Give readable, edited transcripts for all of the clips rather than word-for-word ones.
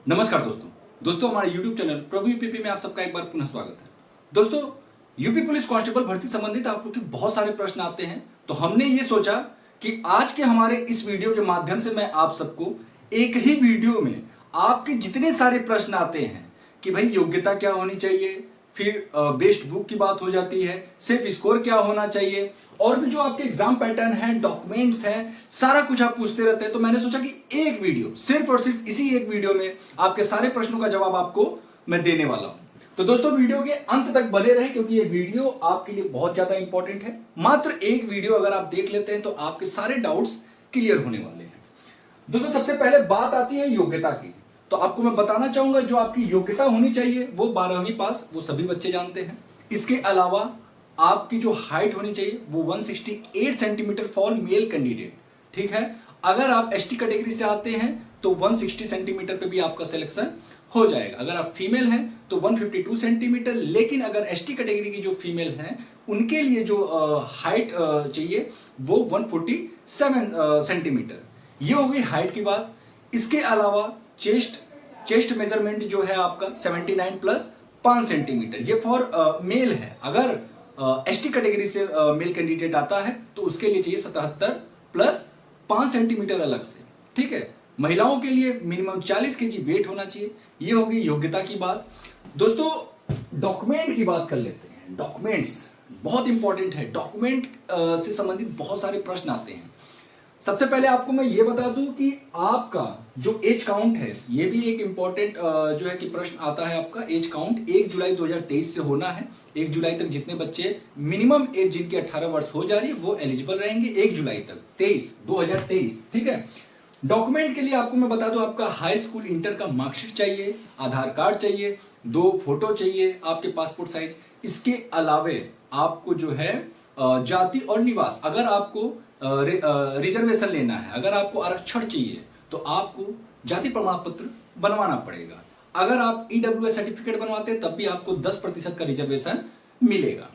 नमस्कार दोस्तों हमारे YouTube चैनल प्रभु यूपीपी में आप सबका एक बार पुनः स्वागत है। दोस्तों, यूपी पुलिस कांस्टेबल भर्ती संबंधित आपको के बहुत सारे प्रश्न आते हैं, तो हमने ये सोचा कि आज के हमारे इस वीडियो के माध्यम से मैं आप सबको एक ही वीडियो में आपके जितने सारे प्रश्न आते हैं कि भाई योग्यता क्या होनी चाहिए, फिर बेस्ट बुक की बात हो जाती है, सिर्फ स्कोर क्या होना चाहिए, और भी जो आपके एग्जाम पैटर्न है, डॉक्यूमेंट्स हैं, सारा कुछ आप पूछते रहते हैं। तो मैंने सोचा कि एक वीडियो, सिर्फ और सिर्फ इसी एक वीडियो में आपके सारे प्रश्नों का जवाब आपको मैं देने वाला हूं। तो दोस्तों, वीडियो के अंत तक बने रहे क्योंकि ये वीडियो आपके लिए बहुत ज्यादा इंपॉर्टेंट है। मात्र एक वीडियो अगर आप देख लेते हैं तो आपके सारे डाउट्स क्लियर होने वाले हैं। दोस्तों, सबसे पहले बात आती है योग्यता की। तो आपको मैं बताना चाहूंगा जो आपकी योग्यता होनी चाहिए वो 12वीं पास, वो सभी बच्चे जानते हैं। इसके अलावा आपकी जो हाइट होनी चाहिए वो 168 सेंटीमीटर फॉर मेल कैंडिडेट, ठीक है। अगर आप एसटी कैटेगरी से आते हैं तो 160 सेंटीमीटर पे भी आपका सिलेक्शन हो जाएगा। अगर आप फीमेल हैं तो 152 सेंटीमीटर, लेकिन अगर एसटी कैटेगरी की जो फीमेल हैं उनके लिए जो हाइट चाहिए वो 147 सेंटीमीटर। ये हो गई हाइट की बात। इसके अलावा चेस्ट मेजरमेंट जो है आपका 79 प्लस 5 सेंटीमीटर, ये फॉर मेल है। अगर एसटी कैटेगरी से मेल कैंडिडेट आता है तो उसके लिए चाहिए 77 प्लस 5 सेंटीमीटर अलग से, ठीक है। महिलाओं के लिए मिनिमम 40 केजी वेट होना चाहिए। ये होगी योग्यता की बात। दोस्तों, डॉक्यूमेंट की बात कर लेते हैं। डॉक्यूमेंट्स बहुत इंपॉर्टेंट है। डॉक्यूमेंट से संबंधित बहुत सारे प्रश्न आते हैं। सबसे पहले आपको मैं ये बता दूं कि आपका जो एज काउंट है, ये भी एक इंपॉर्टेंट जो है कि प्रश्न आता है। आपका एज काउंट 1 जुलाई 2023 से होना है। 1 जुलाई तक जितने बच्चे मिनिमम एज जिनकी 18 वर्ष हो जा रही है वो एलिजिबल रहेंगे 1 जुलाई तक 2023, ठीक है। डॉक्यूमेंट के लिए आपको मैं बता दूं, आपका हाई स्कूल इंटर का मार्कशीट चाहिए, आधार कार्ड चाहिए, 2 फोटो चाहिए, आपके पासपोर्ट साइज। इसके अलावे आपको जो है जाति और निवास, अगर आपको रिजर्वेशन लेना है, अगर आपको आरक्षण चाहिए तो आपको जाति प्रमाण पत्र बनवाना पड़ेगा। अगर आप ईडब्ल्यूएस सर्टिफिकेट बनवाते हैं तब भी आपको 10% का रिजर्वेशन मिलेगा।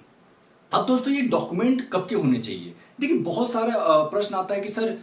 अब दोस्तों, ये डॉक्यूमेंट कब के होने चाहिए? देखिए, बहुत सारा प्रश्न आता है कि सर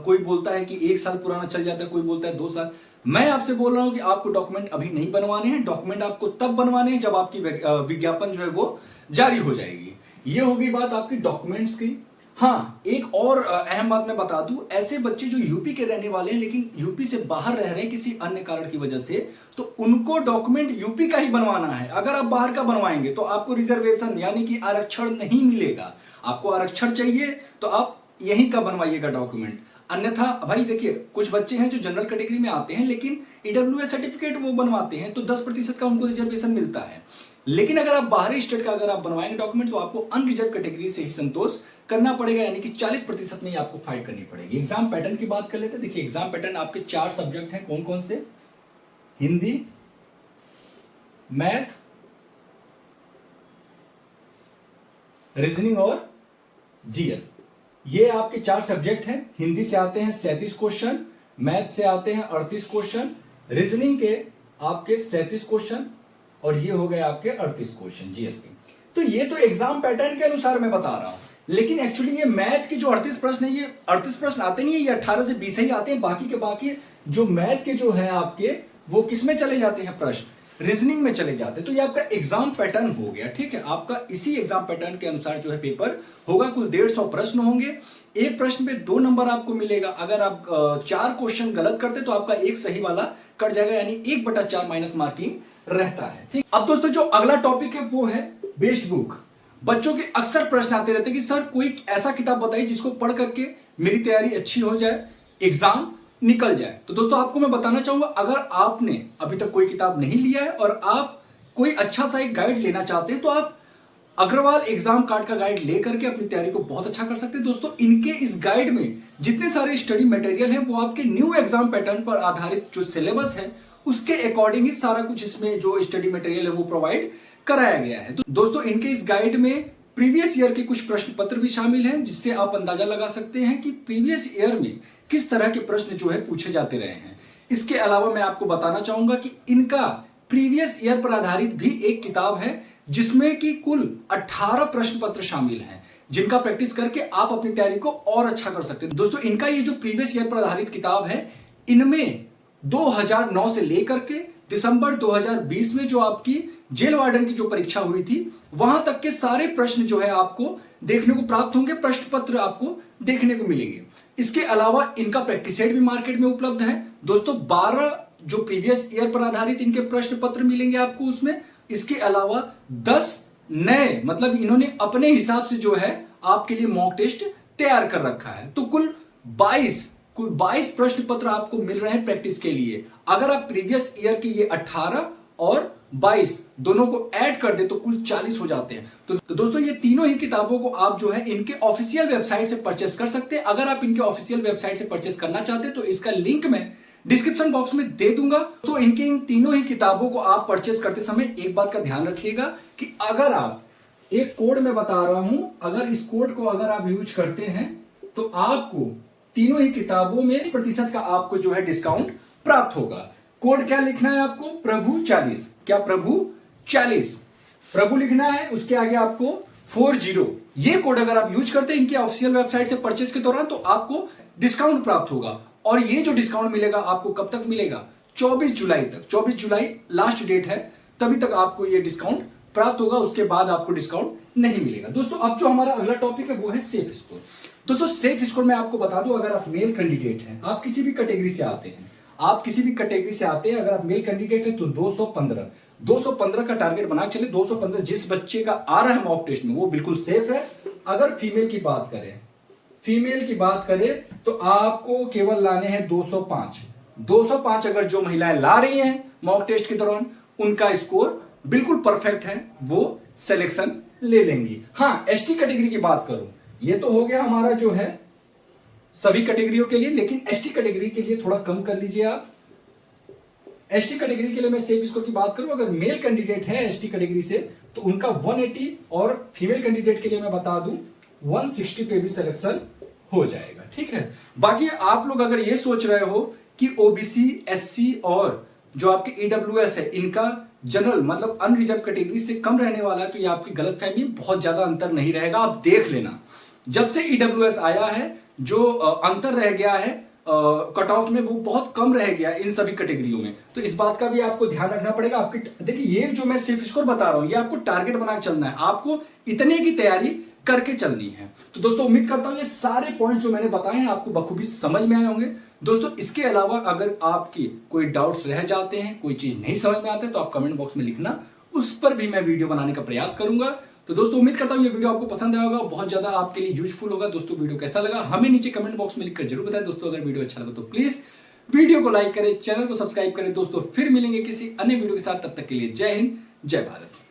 कोई बोलता है कि 1 साल पुराना चल जाता है, कोई बोलता है 2 साल। मैं आपसे बोल रहा हूं कि आपको डॉक्यूमेंट अभी नहीं बनवाने हैं। डॉक्यूमेंट आपको तब बनवाने हैं जब आपकी विज्ञापन जो है वो जारी हो जाएगी। ये होगी बात आपकी डॉक्यूमेंट्स की। हाँ, एक और अहम बात मैं बता दूं, ऐसे बच्चे जो यूपी के रहने वाले हैं लेकिन यूपी से बाहर रह रहे हैं किसी अन्य कारण की वजह से, तो उनको डॉक्यूमेंट यूपी का ही बनवाना है। अगर आप बाहर का बनवाएंगे तो आपको रिजर्वेशन यानी कि आरक्षण नहीं मिलेगा। आपको आरक्षण चाहिए तो आप यहीं का बनवाइएगा डॉक्यूमेंट। अन्यथा भाई देखिए, कुछ बच्चे हैं जो जनरल कैटेगरी में आते हैं लेकिन ईडब्ल्यूएस सर्टिफिकेट वो बनवाते हैं तो 10% का उनको रिजर्वेशन मिलता है। लेकिन अगर आप बाहरी स्टेट का अगर आप बनवाएंगे डॉक्यूमेंट तो आपको अनरिजर्व कैटेगरी से ही संतोष करना पड़ेगा, यानी कि 40% में ही आपको फाइट करनी पड़ेगी। एग्जाम पैटर्न की बात कर लेते हैं। देखिए, एग्जाम पैटर्न आपके 4 सब्जेक्ट हैं। कौन कौन से? हिंदी, मैथ, रीजनिंग और जीएस। ये आपके 4 सब्जेक्ट हैं। हिंदी से आते हैं 37 क्वेश्चन, मैथ से आते हैं 38 क्वेश्चन, रीजनिंग के आपके 37 क्वेश्चन, और ये हो गए आपके 38 क्वेश्चन जीएस के। तो ये तो एग्जाम पैटर्न के अनुसार मैं बता रहा हूं, लेकिन एक्चुअली ये मैथ के जो 38 प्रश्न है, ये 38 प्रश्न आते नहीं है, ये 18 से 20 ही आते हैं। बाकी के बाकी जो मैथ के जो है आपके, वो किस में चले जाते हैं प्रश्न? रीजनिंग में चले जाते हैं। तो ये आपका एग्जाम पैटर्न हो गया, ठीक है। आपका इसी एग्जाम पैटर्न के अनुसार जो है पेपर होगा। कुल 150 प्रश्न होंगे। एक प्रश्न पे 2 नंबर आपको मिलेगा। अगर आप 4 क्वेश्चन गलत करते तो आपका एक सही वाला कट जाएगा, यानी 1/4 माइनस मार्किंग रहता है, ठीक। अब दोस्तों, जो अगला टॉपिक है वो है बेस्ट बुक। बच्चों के अक्सर प्रश्न आते रहते हैं कि सर कोई ऐसा किताब बताइए जिसको पढ़ करके मेरी तैयारी अच्छी हो जाए, एग्जाम निकल जाए। तो दोस्तों, आपको मैं बताना चाहूंगा, अगर आपने अभी तक कोई किताब नहीं लिया है और आप कोई अच्छा सा एक गाइड लेना चाहते हैं तो आप अग्रवाल एग्जाम कार्ड का गाइड लेकर के अपनी तैयारी को बहुत अच्छा कर सकते हैं। दोस्तों, इनके इस गाइड में जितने सारे स्टडी मटेरियल हैं वो आपके न्यू एग्जाम पैटर्न पर आधारित जो सिलेबस है उसके अकॉर्डिंग ही सारा कुछ इसमें जो स्टडी मटेरियल है वो प्रोवाइड कराया गया है। तो दोस्तों, इनके इस गाइड में प्रीवियस ईयर के कुछ प्रश्न पत्र भी शामिल हैं, जिससे आप अंदाजा लगा सकते हैं कि प्रीवियस ईयर में किस तरह के प्रश्न जो है पूछे जाते रहे हैं। इसके अलावा मैं आपको बताना चाहूंगा कि इनका प्रीवियस ईयर पर आधारित भी एक किताब है जिसमें कि कुल 18 प्रश्न पत्र शामिल हैं, जिनका प्रैक्टिस करके आप अपनी तैयारी को और अच्छा कर सकते हैं। दोस्तों, इनका ये जो प्रीवियस ईयर पर आधारित किताब है, इनमें 2009 से लेकर के दिसंबर 2020 में जो आपकी जेल वार्डन की जो परीक्षा हुई थी वहां तक के सारे प्रश्न जो है आपको देखने को प्राप्त होंगे, प्रश्न पत्र आपको देखने को मिलेंगे। इसके अलावा इनका प्रैक्टिस सेट भी मार्केट में उपलब्ध है दोस्तों। 12 जो प्रीवियस ईयर पर आधारित इनके प्रश्न पत्र मिलेंगे आपको उसमें। इसके अलावा 10 नए, मतलब इन्होंने अपने हिसाब से जो है आपके लिए मॉक टेस्ट तैयार कर रखा है। तो कुल 22 प्रश्न पत्र आपको मिल रहे हैं प्रैक्टिस के लिए। अगर आप प्रीवियस ईयर के ये 18 और 22 दोनों को ऐड कर दे तो कुल 40 हो जाते हैं। तो दोस्तों ये तीनों ही किताबों को आप जो है इनके ऑफिशियल वेबसाइट से परचेस कर सकते हैं। अगर आप इनके ऑफिशियल वेबसाइट से परचेस करना चाहते हैं तो इसका लिंक मैं डिस्क्रिप्शन बॉक्स में दे दूंगा। तो इनके इन तीनों ही किताबों को आप परचेस करते समय एक बात का ध्यान रखिएगा कि अगर आप, एक कोड मैं बता रहा हूं, अगर इस कोड को अगर आप यूज करते हैं तो आपको तीनों ही किताबों में 30% का आपको जो है डिस्काउंट प्राप्त होगा। कोड क्या लिखना है आपको? प्रभु 40। क्या? प्रभु 40 प्रभु लिखना है, उसके आगे आपको 40। ये कोड अगर आप यूज करते हैं इनके ऑफिशियल वेबसाइट से परचेस के दौरान तो आपको डिस्काउंट प्राप्त होगा। और ये जो डिस्काउंट मिलेगा आपको कब तक मिलेगा? 24 जुलाई तक। 24 जुलाई लास्ट डेट है, तभी तक आपको ये डिस्काउंट प्राप्त होगा, उसके बाद आपको डिस्काउंट नहीं मिलेगा। दोस्तों अब जो हमारा अगला टॉपिक है वो है सेफ स्कोर। दोस्तों सेफ स्कोर में आपको बता दूं, अगर आप मेल कैंडिडेट हैं, आप किसी भी कैटेगरी से आते हैं, अगर आप मेल कैंडिडेट हैं तो 215 का टारगेट बना चले। 215 जिस बच्चे का आ रहा है मॉक टेस्ट में वो बिल्कुल सेफ है। अगर फीमेल की बात करें तो आपको केवल लाने हैं 205 अगर जो महिलाएं ला रही हैं मॉक टेस्ट के दौरान उनका स्कोर बिल्कुल परफेक्ट है, वो सिलेक्शन ले लेंगी। हाँ, एसटी कैटेगरी की बात करूं, ये तो हो गया हमारा जो है सभी कैटेगरियों के लिए, लेकिन एसटी कैटेगरी के लिए थोड़ा कम कर लीजिए आप। एसटी कैटेगरी के लिए मैं सेफ स्कोर की बात करूं, अगर मेल कैंडिडेट है एसटी कैटेगरी से तो उनका 180 और फीमेल कैंडिडेट के लिए मैं बता दूं 160 पे भी सिलेक्शन हो जाएगा। ठीक है, बाकी आप लोग अगर ये सोच रहे हो कि ओबीसी, एससी और जो आपके ईडब्ल्यूएस है इनका जनरल मतलब अनरिजर्व कैटेगरी से कम रहने वाला है तो ये आपकी गलतफहमी, बहुत ज्यादा अंतर नहीं रहेगा। आप देख लेना, जब से ईडब्ल्यूएस आया है जो अंतर रह गया है कट ऑफ में वो बहुत कम रह गया इन सभी कैटेगरियों में। तो इस बात का भी आपको ध्यान रखना पड़ेगा। आपकी देखिए ये जो मैं सेफ स्कोर बता रहा हूं ये आपको टारगेट बना के चलना है, आपको इतने की तैयारी करके चलनी है। तो दोस्तों उम्मीद करता हूं ये सारे पॉइंट जो मैंने बताए हैं आपको बखूबी समझ में आए होंगे। दोस्तों इसके अलावा अगर आपकी कोई डाउट्स रह जाते हैं, कोई चीज नहीं समझ में आते तो आप कमेंट बॉक्स में लिखना, उस पर भी मैं वीडियो बनाने का प्रयास करूंगा। तो दोस्तों उम्मीद करता हूं ये वीडियो आपको पसंद आया होगा, बहुत ज्यादा आपके लिए यूजफुल होगा। दोस्तों वीडियो कैसा लगा हमें नीचे कमेंट बॉक्स में लिखकर जरूर बताएं। दोस्तों अगर वीडियो अच्छा लगा तो प्लीज वीडियो को लाइक करें, चैनल को सब्सक्राइब करें। दोस्तों फिर मिलेंगे किसी अन्य वीडियो के साथ, तब तक के लिए जय हिंद, जय भारत।